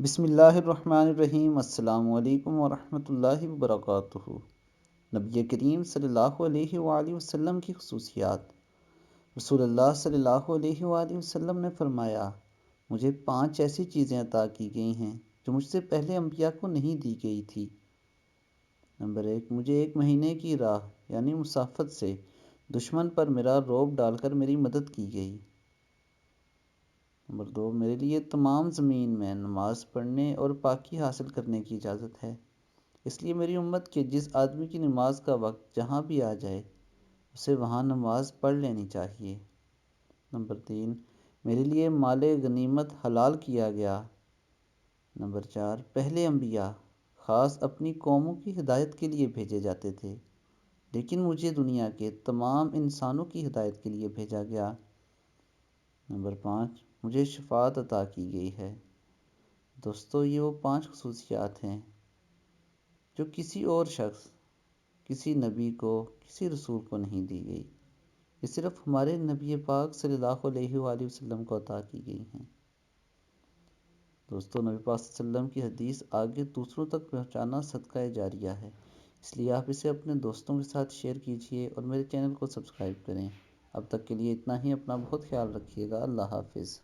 بسم اللہ الرحمن الرحیم۔ السلام علیکم ورحمۃ اللہ وبرکاتہ۔ نبی کریم صلی اللہ علیہ وآلہ وسلم کی خصوصیات۔ رسول اللہ صلی اللہ علیہ وآلہ وسلم نے فرمایا، مجھے 5 ایسی چیزیں عطا کی گئی ہیں جو مجھ سے پہلے انبیاء کو نہیں دی گئی تھی۔ نمبر 1، مجھے 1 مہینے کی راہ یعنی مسافت سے دشمن پر میرا رعب ڈال کر میری مدد کی گئی۔ نمبر 2، میرے لیے تمام زمین میں نماز پڑھنے اور پاکی حاصل کرنے کی اجازت ہے، اس لیے میری امت کے جس آدمی کی نماز کا وقت جہاں بھی آ جائے اسے وہاں نماز پڑھ لینی چاہیے۔ نمبر 3، میرے لیے مال غنیمت حلال کیا گیا۔ نمبر 4، پہلے انبیاء خاص اپنی قوموں کی ہدایت کے لیے بھیجے جاتے تھے، لیکن مجھے دنیا کے تمام انسانوں کی ہدایت کے لیے بھیجا گیا۔ نمبر 5، مجھے شفاعت عطا کی گئی ہے۔ دوستو، یہ وہ 5 خصوصیات ہیں جو کسی اور شخص، کسی نبی کو، کسی رسول کو نہیں دی گئی۔ یہ صرف ہمارے نبی پاک صلی اللہ علیہ وآلہ وسلم کو عطا کی گئی ہیں۔ دوستو، نبی پاک صلی اللہ علیہ وسلم کی حدیث آگے دوسروں تک پہنچانا صدقہ جاریہ ہے، اس لیے آپ اسے اپنے دوستوں کے ساتھ شیئر کیجیے اور میرے چینل کو سبسکرائب کریں۔ اب تک کے لیے اتنا ہی۔ اپنا بہت خیال رکھیے گا۔ اللہ حافظ۔